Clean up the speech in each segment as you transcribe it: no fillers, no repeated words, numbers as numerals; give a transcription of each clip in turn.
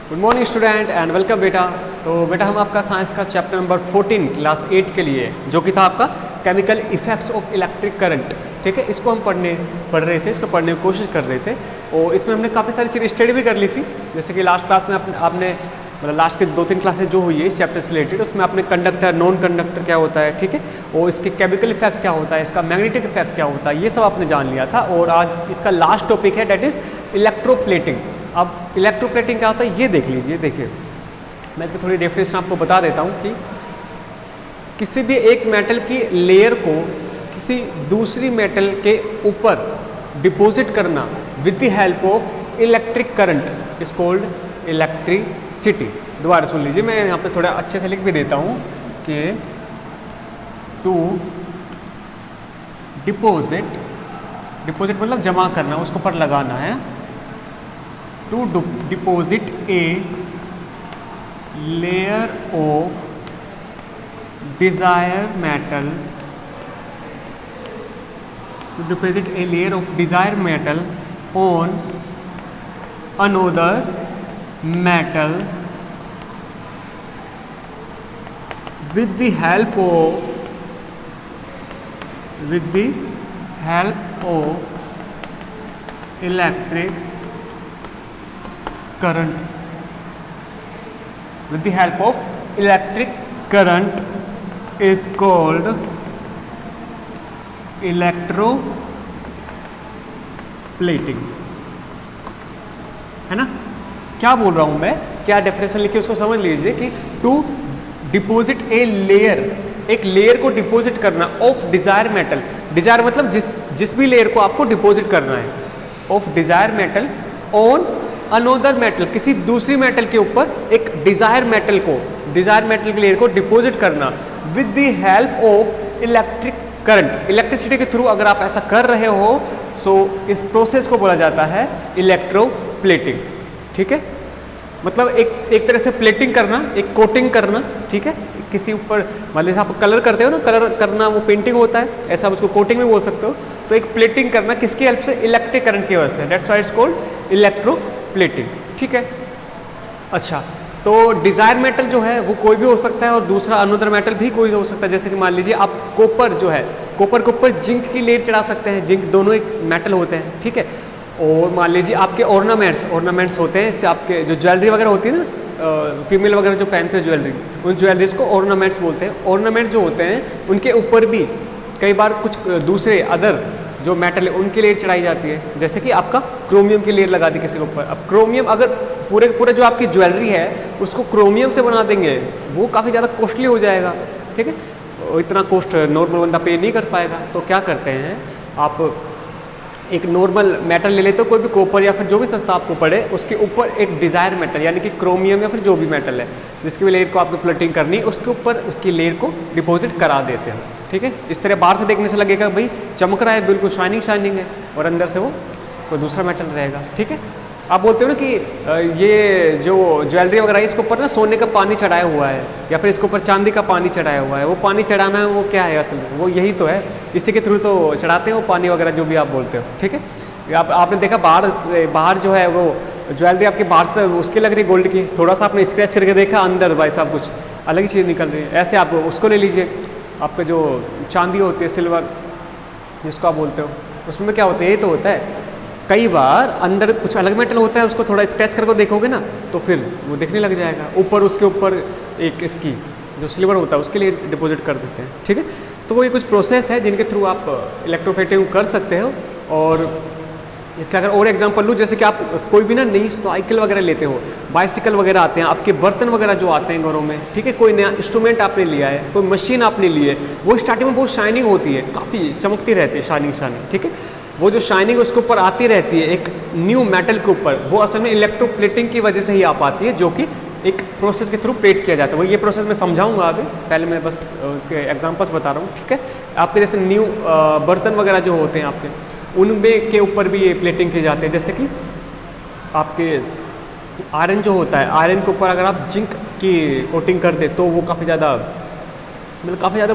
Good morning student and welcome बेटा। तो बेटा हम आपका साइंस का चैप्टर नंबर 14 क्लास 8 के लिए जो कि था आपका chemical effects of electric current, ठीक है, इसको हम पढ़ रहे थे, इसको पढ़ने की कोशिश कर रहे थे और इसमें हमने काफ़ी सारी चीज़ें स्टडी भी कर ली थी। जैसे कि लास्ट क्लास में आपने मतलब लास्ट के 2-3 क्लासेज जो हुई है इस चैप्टर से रिलेटेड, उसमें आपने कंडक्टर, नॉन कंडक्टर क्या होता है, ठीक है, और इसके केमिकल इफेक्ट क्या होता है, इसका मैग्नेटिक इफेक्ट क्या होता है, ये सब आपने जान लिया था। और आज इसका लास्ट टॉपिक है डेट इज़ इलेक्ट्रोप्लेटिंग। अब इलेक्ट्रोप्लेटिंग क्या होता है ये देख लीजिए। देखिए मैं इसकी थोड़ी डेफिनेशन आपको बता देता हूँ कि किसी भी एक मेटल की लेयर को किसी दूसरी मेटल के ऊपर डिपॉजिट करना with the help of electric current is called electricity. दोबारा सुन लीजिए, मैं यहाँ पे थोड़ा अच्छे से लिख भी देता हूँ कि टू डिपॉजिट मतलब जमा करना, उसके ऊपर लगाना है। To deposit a layer of desired metal, to deposit a layer of desired metal on another metal with the help of electric current. With the help of electric current is called electroplating, है ना। क्या बोल रहा हूं मैं, क्या definition लिखी उसको समझ लीजिए कि टू डिपॉजिट ए लेयर, एक लेयर को डिपॉजिट करना ऑफ डिजायर मेटल। डिजायर मतलब जिस भी लेयर को आपको डिपॉजिट करना है, of desire metal on another metal, किसी दूसरी मेटल के ऊपर एक डिजायर मेटल की लेयर को डिपॉजिट करना with the help of electric current. Electricity के थ्रू अगर आप ऐसा कर रहे हो सो इस प्रोसेस को बोला जाता है इलेक्ट्रोप्लेटिंग, ठीक है। मतलब एक तरह से प्लेटिंग करना, एक कोटिंग करना, ठीक है, किसी ऊपर मान लीजिए आप कलर करते हो ना, कलर करना वो पेंटिंग होता है, ऐसा आप उसको कोटिंग भी बोल सकते हो। तो एक प्लेटिंग करना किसकी हेल्प से, इलेक्ट्रिक करंट की वजह से, that's why it's called electroplating, ठीक है। अच्छा, तो डिजायर मेटल जो है वो कोई भी हो सकता है और दूसरा अनदर मेटल भी कोई हो सकता है। जैसे कि मान लीजिए आप कॉपर जो है, कॉपर के ऊपर जिंक की लेयर चढ़ा सकते हैं, जिंक दोनों एक मेटल होते हैं, ठीक है। और मान लीजिए आपके ऑर्नामेंट्स होते हैं, इससे आपके जो ज्वेलरी वगैरह होती है ना, फीमेल वगैरह जो पहनते हैं ज्वेलरी, उन ज्वेलरीज को ऑर्नामेंट्स बोलते हैं। ऑर्नामेंट जो होते हैं उनके ऊपर भी कई बार कुछ दूसरे अदर जो मेटल है उनकी लेयर चढ़ाई जाती है। जैसे कि आपका क्रोमियम की लेयर लगा दी किसी के ऊपर। अब क्रोमियम अगर पूरे जो आपकी ज्वेलरी है उसको क्रोमियम से बना देंगे, वो काफ़ी ज़्यादा कॉस्टली हो जाएगा, ठीक है, इतना कॉस्ट नॉर्मल बंदा पे नहीं कर पाएगा। तो क्या करते हैं, आप एक नॉर्मल मेटल ले लेते हो, कोई भी कॉपर या फिर जो भी सस्ता आपको पड़े, उसके ऊपर एक डिजायर मेटल यानी कि क्रोमियम या फिर जो भी मेटल है जिसकी भी लेयर को आपको प्लेटिंग करनी है, उसके ऊपर उसकी लेयर को डिपॉजिट करा देते हैं, ठीक है। इस तरह बाहर से देखने से लगेगा भाई चमक रहा है, बिल्कुल शाइनिंग है, और अंदर से वो कोई दूसरा मेटल रहेगा, ठीक है। आप बोलते हो ना कि ये जो ज्वेलरी वगैरह है इसके ऊपर ना सोने का पानी चढ़ाया हुआ है या फिर इसके ऊपर चांदी का पानी चढ़ाया हुआ है। वो पानी चढ़ाना है वो क्या है असल में, वो यही तो है, इसी के थ्रू तो चढ़ाते हैं वो पानी वगैरह जो भी आप बोलते हो, ठीक है। आपने देखा बाहर जो है वो ज्वेलरी आपकी बाहर से उसकी लग रही है गोल्ड की, थोड़ा सा आपने स्क्रैच करके देखा अंदर भाई साहब कुछ अलग ही चीज़ निकल रही है। ऐसे आप उसको ले लीजिए, आपके जो चांदी होती है, सिल्वर जिसको आप बोलते हो, उसमें क्या होता है, ये तो होता है कई बार अंदर कुछ अलग मेटल होता है, उसको थोड़ा स्क्रैच करके देखोगे ना तो फिर वो दिखने लग जाएगा। ऊपर उसके ऊपर एक इसकी जो सिल्वर होता है उसके लिए डिपॉजिट कर देते हैं, ठीक है। तो वो ये कुछ प्रोसेस है जिनके थ्रू आप इलेक्ट्रोप्लेटिंग कर सकते हो। और इसका अगर और एग्जांपल लूँ, जैसे कि आप कोई भी ना नई साइकिल वगैरह लेते हो, बाइसिकल वगैरह आते हैं, आपके बर्तन वगैरह जो आते हैं घरों में, ठीक है, कोई नया इंस्ट्रूमेंट आपने लिया है, कोई मशीन आपने ली है, वो स्टार्टिंग में बहुत शाइनिंग होती है, काफ़ी चमकती रहती है, शाइनिंग, ठीक है। वो जो शाइनिंग उसके ऊपर आती रहती है एक न्यू मेटल के ऊपर, वो असल में इलेक्ट्रोप्लेटिंग की वजह से ही आ पाती है, जो कि एक प्रोसेस के थ्रू प्लेट किया जाता है। वो ये प्रोसेस मैं समझाऊंगा आगे, पहले मैं बस उसके एग्जांपल्स बता रहा हूँ, ठीक है। आपके जैसे न्यू बर्तन वगैरह जो होते हैं आपके, उनमें के ऊपर भी ये प्लेटिंग की जाती है। जैसे कि आपके आयरन जो होता है, आयरन के ऊपर अगर आप जिंक की कोटिंग कर दे तो वो काफ़ी ज़्यादा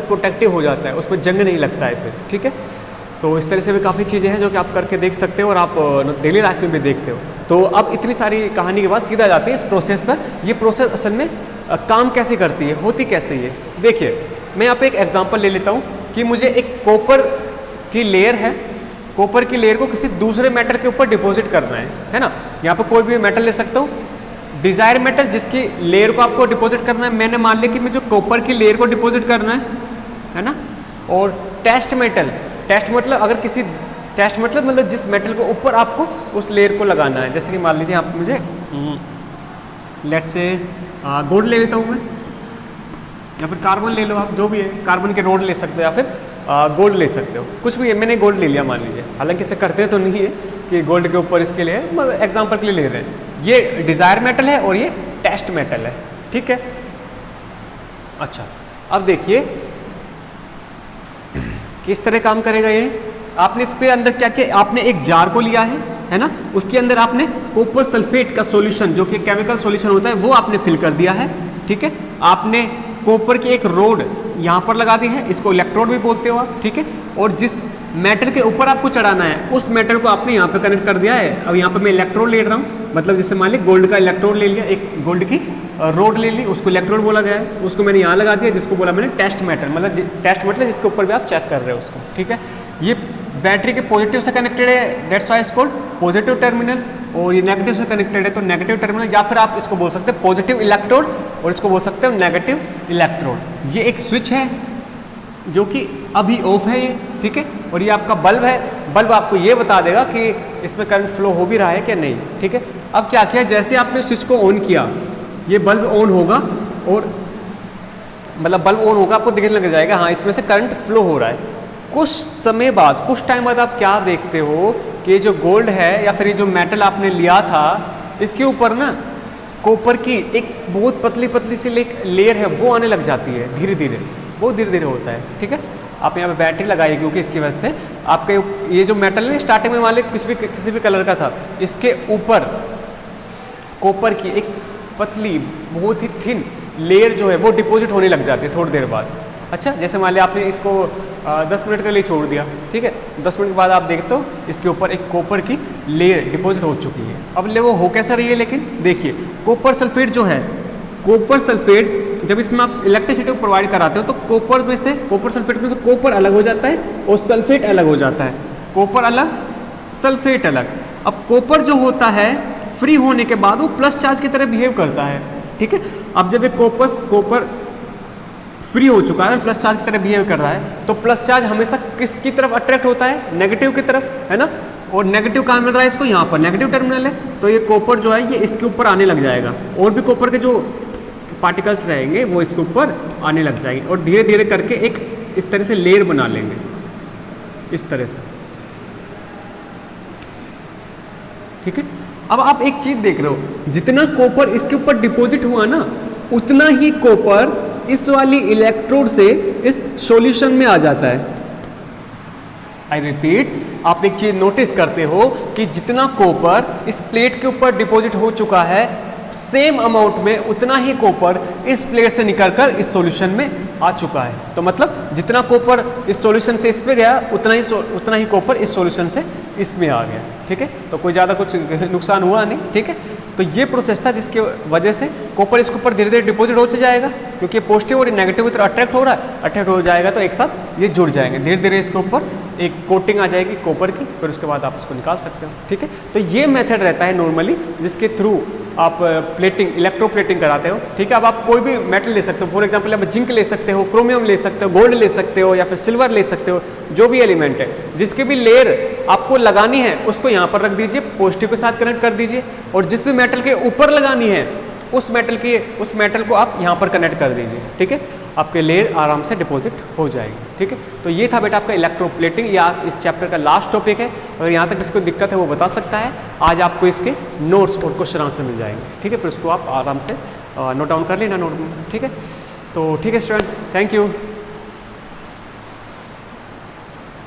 प्रोटेक्टिव हो जाता है, उसमें जंग नहीं लगता है फिर, ठीक है। तो इस तरह से भी काफ़ी चीज़ें हैं जो कि आप करके देख सकते हो और आप डेली लाइफ में भी देखते हो। तो अब इतनी सारी कहानी के बाद सीधा जाती है इस प्रोसेस पर। ये प्रोसेस असल में काम कैसे करती है, होती कैसे ये। देखिए मैं यहाँ पे एक एग्जांपल ले लेता हूँ कि मुझे एक कॉपर की लेयर है, कॉपर की लेयर को किसी दूसरे मेटल के ऊपर डिपॉजिट करना है ना। यहाँ पर कोई भी मेटल ले सकता हूँ, डिजायर मेटल जिसकी लेयर को आपको डिपॉजिट करना है। मैंने मान लिया कि मुझे कॉपर की लेयर को डिपॉजिट करना है ना। और टेस्ट मेटल, टेस्ट मतलब अगर किसी टेस्ट मतलब जिस मेटल को ऊपर आपको उस लेयर को लगाना है। जैसे कि मान लीजिए आप मुझे लेट्स से गोल्ड ले लेता हूँ मैं, या फिर कार्बन ले लो आप, जो भी है, कार्बन के रोड ले सकते हो या फिर गोल्ड ले सकते हो, कुछ भी है। मैंने गोल्ड ले लिया मान लीजिए, हालांकि इसे करते तो नहीं है कि गोल्ड के ऊपर इसके लिए, मतलब एग्जांपल के लिए ले रहे हैं। ये डिजायर मेटल है और ये टेस्ट मेटल है, ठीक है। अच्छा अब देखिए किस तरह काम करेगा ये। आपने इसके अंदर क्या किया, आपने एक जार को लिया है ना, उसके अंदर आपने कॉपर सल्फेट का सॉल्यूशन जो कि केमिकल सॉल्यूशन होता है वो आपने फिल कर दिया है, ठीक है। आपने कॉपर की एक रोड यहाँ पर लगा दी है, इसको इलेक्ट्रोड भी बोलते हो आप, ठीक है। और जिस मेटल के ऊपर आपको चढ़ाना है उस मेटल को आपने यहाँ पे कनेक्ट कर दिया है। अब यहाँ पे मैं इलेक्ट्रोड ले रहा हूँ, मतलब जैसे मान ली गोल्ड का इलेक्ट्रोड ले लिया, एक गोल्ड की रोड ले ली, उसको इलेक्ट्रोड बोला गया है, उसको मैंने यहाँ लगा दिया, जिसको बोला मैंने टेस्ट मेटल, मतलब टेस्ट मेटल जिसके ऊपर भी आप चेक कर रहे हो उसको, ठीक है। ये बैटरी के पॉजिटिव से कनेक्टेड है, that's why it's called positive terminal. और ये नेगेटिव से कनेक्टेड है तो नेगेटिव टर्मिनल, या फिर आप इसको बोल सकते हैं पॉजिटिव इलेक्ट्रोड और इसको बोल सकते हो नेगेटिव इलेक्ट्रोड। ये एक स्विच है जो कि अभी ऑफ है ये, ठीक है। और ये आपका बल्ब है, बल्ब आपको ये बता देगा कि इसमें करंट फ्लो हो भी रहा है क्या नहीं, ठीक है। अब क्या किया, जैसे आपने स्विच को ऑन किया ये बल्ब ऑन होगा, और मतलब बल्ब ऑन होगा, आपको दिखने लग जाएगा हाँ इसमें से करंट फ्लो हो रहा है। कुछ समय बाद, कुछ टाइम बाद आप क्या देखते हो कि जो गोल्ड है या फिर ये जो मेटल आपने लिया था इसके ऊपर ना कॉपर की एक बहुत पतली पतली सी लेयर है वो आने लग जाती है, धीरे धीरे, बहुत धीरे धीरे होता है, ठीक है। आप यहाँ पे बैटरी लगाई क्योंकि इसकी वजह से आपके ये जो मेटल है स्टार्टिंग में वाले किसी भी कलर का था, इसके ऊपर कॉपर की एक पतली बहुत ही थिन लेयर जो है वो डिपॉजिट होने लग जाती है थोड़ी देर बाद। अच्छा जैसे मान लिया आपने इसको 10 मिनट के लिए छोड़ दिया, ठीक है। 10 मिनट के बाद आप देखते हो इसके ऊपर एक कॉपर की लेयर डिपॉजिट हो चुकी है। अब ले वो हो कैसा रही है, लेकिन देखिए कॉपर सल्फेट जो है, कॉपर सल्फेट जब इसमें आप इलेक्ट्रिसिटी प्रोवाइड कराते हो तो कॉपर में से, कॉपर सल्फेट में से कॉपर अलग हो जाता है और सल्फेट अलग हो जाता है, कॉपर अलग सल्फेट अलग। अब कॉपर जो होता है फ्री होने के बाद वो प्लस चार्ज की तरह बिहेव करता है, ठीक है। अब जब एक कॉपर फ्री हो चुका है, प्लस चार्ज की तरह बिहेव कर रहा है, तो प्लस चार्ज हमेशा किसकी तरफ अट्रैक्ट होता है, नेगेटिव की तरफ, है ना। और नेगेटिव कहाँ मिल रहा है इसको, यहाँ पर नेगेटिव टर्मिनल है, तो ये कॉपर जो है ये इसके ऊपर आने लग जाएगा, और भी कॉपर के जो पार्टिकल्स रहेंगे वो इसके ऊपर आने लग जाएंगे, और धीरे धीरे करके एक इस तरह से लेयर बना लेंगे, इस तरह से, ठीक है। अब आप एक चीज देख रहे हो, जितना कॉपर इसके ऊपर डिपॉजिट हुआ ना उतना ही कॉपर इस वाली इलेक्ट्रोड से इस सॉल्यूशन में आ जाता है। आई रिपीट, आप एक चीज नोटिस करते हो कि जितना कॉपर इस प्लेट के ऊपर डिपॉजिट हो चुका है सेम अमाउंट में उतना ही कॉपर इस प्लेट से निकलकर इस सॉल्यूशन में आ चुका है। तो मतलब जितना कॉपर इस सॉल्यूशन से इस पे गया उतना ही कॉपर इस सॉल्यूशन से इसमें आ गया, ठीक है। तो कोई ज़्यादा कुछ नुकसान हुआ नहीं, ठीक है। तो ये प्रोसेस था जिसकी वजह से कॉपर इसके ऊपर धीरे धीरे डिपॉजिट होते जाएगा, क्योंकि पॉजिटिव और नेगेटिव की तरफ अट्रैक्ट हो रहा है, अट्रैक्ट हो जाएगा तो एक साथ ये जुड़ जाएंगे, धीरे धीरे इसके ऊपर एक कोटिंग आ जाएगी कॉपर की, फिर उसके बाद आप उसको निकाल सकते हो, ठीक है। तो ये मेथड रहता है नॉर्मली जिसके थ्रू आप प्लेटिंग, इलेक्ट्रोप्लेटिंग कराते हो, ठीक है। अब आप कोई भी मेटल ले सकते हो, फॉर एग्जांपल आप जिंक ले सकते हो, क्रोमियम ले सकते हो, गोल्ड ले सकते हो, या फिर सिल्वर ले सकते हो, जो भी एलिमेंट है जिसकी भी लेयर आपको लगानी है उसको यहाँ पर रख दीजिए, पॉजिटिव के साथ कनेक्ट कर दीजिए, और जिस भी मेटल के ऊपर लगानी है उस मेटल को आप यहाँ पर कनेक्ट कर दीजिए, ठीक है। आपके लेयर आराम से डिपॉजिट हो जाएगी, ठीक है। तो ये था बेटा आपका इलेक्ट्रोप्लेटिंग, या इस चैप्टर का लास्ट टॉपिक है। अगर यहाँ तक किसी को दिक्कत है वो बता सकता है, आज आपको इसके नोट्स और क्वेश्चन आंसर मिल जाएंगे, ठीक है। फिर उसको आप आराम से नोट डाउन कर लेना नोट में, ठीक है। तो ठीक है स्टूडेंट, थैंक यू।